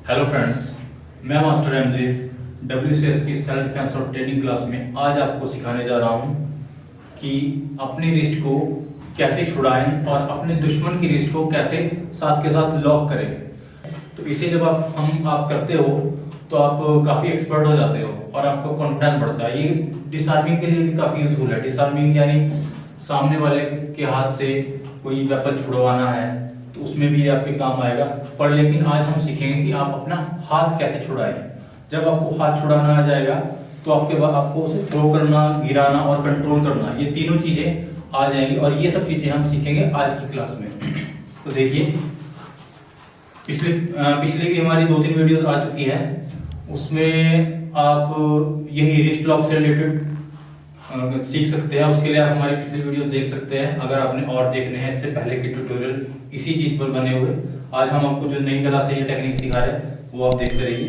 Hello friends, मैं master MJ WCS की self defence और ट्रेनिंग क्लास में आज आपको सिखाने जा रहा हूं कि अपनी रिस्ट को कैसे छुड़ाएं और अपने दुश्मन की रिस्ट को कैसे साथ के साथ लॉक करें। तो इसे जब आप करते हो तो आप काफ़ी एक्सपर्ट हो जाते हो और आपको कॉन्फिडेंस बढ़ता है। ये डिसआर्मिंग के लिए भी काफ़ी यूजफुल है। डिसआर्मिंग यानी सामने वाले के हाथ से कोई वेपन छुड़वाना है तो उसमें भी आपके काम आएगा। पर लेकिन आज हम सीखेंगे कि आप अपना हाथ कैसे छुड़ाएं। जब आपको हाथ छुड़ाना आ जाएगा तो आपके बाद आपको उसे थ्रो करना, गिराना और कंट्रोल करना, ये तीनों चीजें आ जाएंगी और ये सब चीजें हम सीखेंगे आज की क्लास में। तो देखिए, पिछली भी हमारी 2-3 वीडियोस आ चुकी है, उसमें आप यही रिस्ट लॉक से रिलेटेड सीख सकते हैं। उसके लिए आप हमारी पिछली वीडियोस देख सकते हैं अगर आपने और देखने हैं इससे पहले के ट्यूटोरियल इसी चीज पर बने हुए। आज हम आपको जो नई तरह से ये टेक्निक सिखा रहे हैं वो आप देखते रहिए।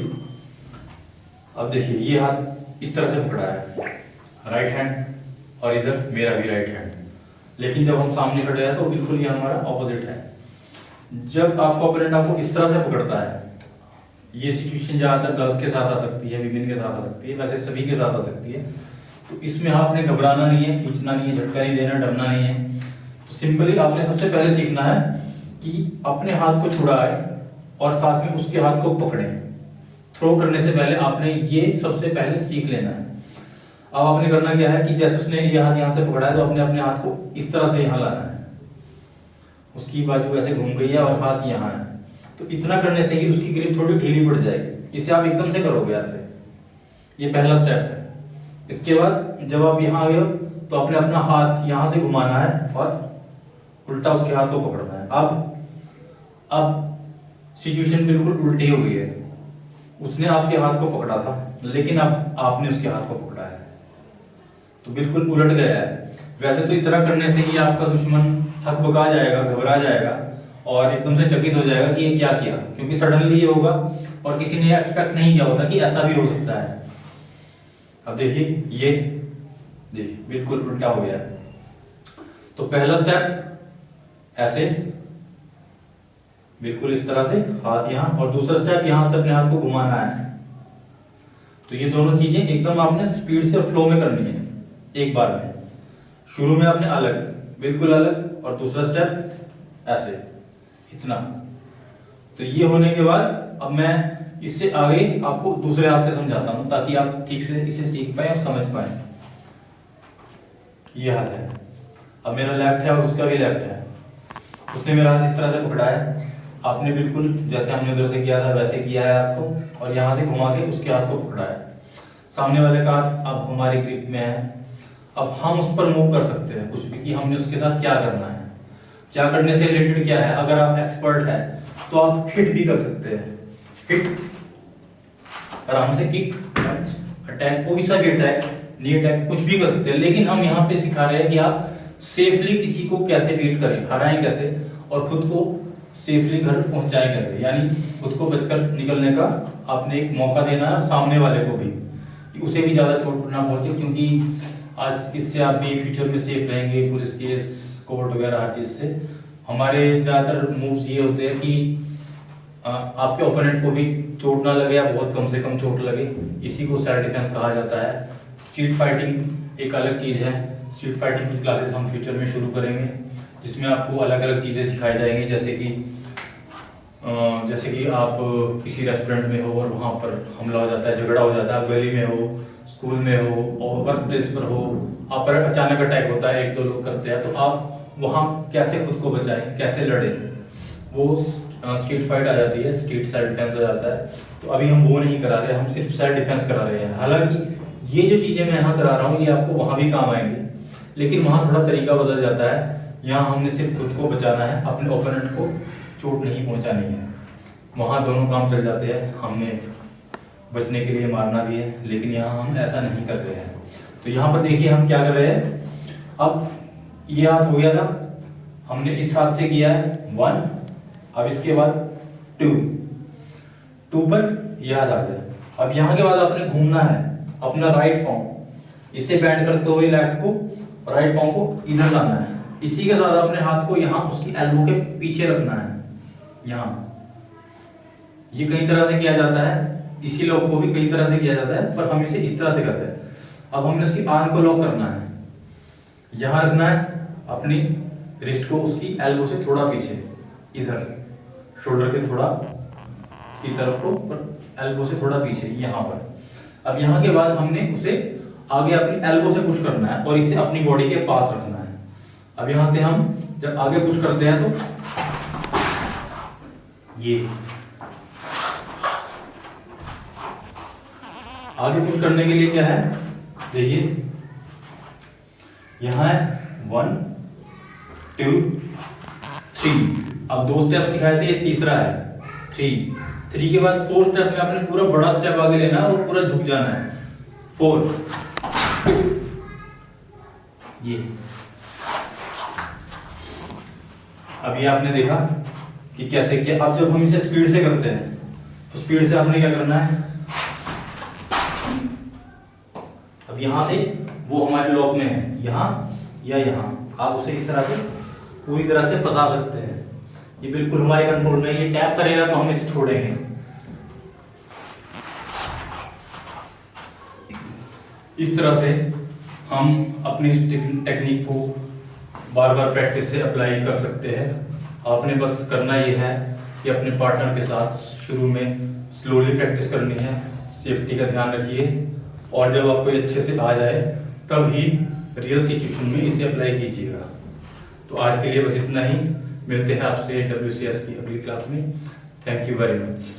अब देखिए, ये हाथ इस तरह से पकड़ा है, राइट हैंड, और इधर मेरा भी राइट हैंड, लेकिन जब हम सामने खड़े हैं तो बिल्कुल ये हमारा ऑपोजिट है। जब आपका ओपोनेंट आपको इस तरह से पकड़ता है, ये सिचुएशन ज्यादातर गर्ल्स के साथ आ सकती है, विमेन के साथ आ सकती है, वैसे सभी के साथ आ सकती है। तो इसमें आपने घबराना नहीं है, खींचना नहीं है, झटका नहीं देना, डरना नहीं है। तो सिंपली आपने सबसे पहले सीखना है कि अपने हाथ को छुड़ाए और साथ में उसके हाथ को पकड़े। थ्रो करने से पहले आपने ये सबसे पहले सीख लेना है। अब आपने करना क्या है कि जैसे उसने ये हाथ यहाँ से पकड़ा है तो अपने अपने हाथ को इस तरह से यहाँ लाना है। उसकी बाजू ऐसे घूम गई है और हाथ यहाँ है, तो इतना करने से ही उसकी ग्रिप थोड़ी ढीली पड़ जाएगी। इसे आप एकदम से करोगे ऐसे, ये पहला स्टेप है। इसके बाद जब आप यहाँ आए हो तो अपने अपना हाथ यहाँ से घुमाना है और उल्टा उसके हाथ को पकड़ना है। अब सिचुएशन बिल्कुल उल्टी हो गई है। उसने आपके हाथ को पकड़ा था लेकिन अब आपने उसके हाथ को पकड़ा है, तो बिल्कुल उलट गया है। वैसे तो इतना करने से ही आपका दुश्मन हकबका जाएगा, घबरा जाएगा और एकदम से चकित हो जाएगा कि ये क्या किया, क्योंकि सडनली ये होगा और किसी ने एक्सपेक्ट नहीं किया होता कि ऐसा भी हो सकता है। अब देखिए, ये देखिए बिल्कुल उल्टा हो गया है। तो पहला स्टेप ऐसे बिल्कुल इस तरह से हाथ यहाँ, और दूसरा स्टेप यहाँ से अपने हाथ को घुमाना है। तो ये दोनों चीजें एकदम आपने स्पीड से और फ्लो में करनी है एक बार में। शुरू में आपने अलग, बिल्कुल अलग, और दूसरा स्टेप ऐसे, इतना। तो ये होने के बाद अब मैं इससे आगे आपको दूसरे हाथ से समझाता हूं ताकि आप ठीक से इसे सीख पाए और समझ पाए। ये हाथ है, अब मेरा लेफ्ट है और उसका भी लेफ्ट है। उसने मेरा हाथ इस तरह से पकड़ा है, आपने बिल्कुल जैसे हमने उधर से किया था वैसे किया है आपको, और यहाँ से घुमा के उसके हाथ को पकड़ा है। सामने वाले का हाथ अब हमारी ग्रिप में है। अब हम उस पर मूव कर सकते हैं कुछ भी, कि हमने उसके साथ क्या करना है, क्या करने से रिलेटेड क्या है। अगर आप एक्सपर्ट है तो आप हिट भी कर सकते हैं, हिट आराम से, किक, पंच, अटैक, कोई सा भी अटैक, नी अटैक, कुछ भी कर सकते हैं। लेकिन हम यहाँ पे सिखा रहे हैं कि आप सेफली किसी को कैसे बीट करें, हराएं कैसे, और खुद को सेफली घर पहुंचाएं कैसे। यानी खुद को बचकर निकलने का आपने एक मौका देना है सामने वाले को भी, कि उसे भी ज्यादा चोट ना पहुंचे, क्योंकि आज इससे आप भी फ्यूचर में सेफ रहेंगे, पुलिस केस, कोर्ट वगैरह हर चीज से। हमारे ज्यादातर मूव्स ये होते हैं कि आपके ओपोनेंट को भी चोट ना लगे या बहुत कम से कम चोट लगे, इसी को सेल्फ डिफेंस कहा जाता है। स्ट्रीट फाइटिंग एक अलग चीज है। स्ट्रीट फाइटिंग की क्लासेस हम फ्यूचर में शुरू करेंगे, जिसमें आपको अलग अलग चीजें सिखाई जाएंगी। जैसे कि आप किसी रेस्टोरेंट में हो और वहां पर हमला हो जाता है, झगड़ा हो जाता है, आप गली में हो, स्कूल में हो और वर्क प्लेस पर हो, आप पर अचानक अटैक होता है, 1-2 लोग करते हैं, तो आप वहां कैसे खुद को बचाएं, कैसे लड़े, वो स्ट्रीट फाइट आ जाती है, स्ट्रीट सेल्फ डिफेंस हो जाता है। तो अभी हम वो नहीं करा रहे, हम सिर्फ सेल्फ डिफेंस करा रहे हैं। हालांकि ये जो चीजें मैं यहाँ करा रहा हूँ ये आपको वहां भी काम आएंगी, लेकिन वहां थोड़ा तरीका बदल जाता है। यहाँ हमने सिर्फ खुद को बचाना है, अपने ओपोनेंट को चोट नहीं पहुंचानी है। वहां दोनों काम चल जाते हैं, हमने बचने के लिए मारना भी है, लेकिन यहाँ हम ऐसा नहीं कर रहे हैं। तो यहाँ पर देखिए हम क्या कर रहे हैं। अब ये हाथ हो गया था, हमने इस हाथ से किया है 1, अब इसके बाद 2 पर यह हाथ आ गया। अब यहाँ के बाद आपने घूमना है अपना राइट पाँव, इसे बैंड करते हुए लेफ्ट को, राइट पाँव को इधर लाना है। इसी के साथ अपने हाथ को यहाँ उसकी एल्बो के पीछे रखना है, यहाँ ये कई तरह से किया जाता है, इसी लॉक को भी कई तरह से किया जाता है, पर हम इसे इस तरह से करते हैं। अब हमें उसकी आर्म को लॉक करना है, यहाँ रखना है अपनी रिस्ट को उसकी एल्बो से थोड़ा पीछे, इधर शोल्डर के थोड़ा की तरफ को, पर एल्बो से थोड़ा पीछे यहाँ पर। अब यहाँ के बाद हमने उसे आगे अपनी एल्बो से पुश करना है और इसे अपनी बॉडी के पास रखना है। अब यहाँ से हम जब आगे पुश करते हैं तो ये आगे पुश करने के लिए क्या है, देखिए यहाँ है 1 2 3। अब 2 स्टेप सिखाए थे, ये तीसरा है 3 के बाद 4 स्टेप में आपने पूरा बड़ा स्टेप आगे लेना है और पूरा झुक जाना है 4। ये अभी आपने देखा कि कैसे किया। अब जब हम इसे स्पीड से करते हैं तो स्पीड से आपने क्या करना है, अब यहां से वो हमारे लॉक में है, यहाँ या यहाँ, आप उसे इस तरह से पूरी तरह से फंसा सकते हैं। ये बिल्कुल हमारे कंट्रोल में, ये टैप करेगा तो हम इसे छोड़ेंगे। इस तरह से हम अपनी इस टेक्निक को बार बार प्रैक्टिस से अप्लाई कर सकते हैं। आपने बस करना ये है कि अपने पार्टनर के साथ शुरू में स्लोली प्रैक्टिस करनी है, सेफ्टी का ध्यान रखिए, और जब आपको अच्छे से आ जाए तब ही रियल सिचुएशन में इसे अप्लाई कीजिएगा। तो आज के लिए बस इतना ही, मिलते हैं आपसे WCS की अगली क्लास में। Thank you very much.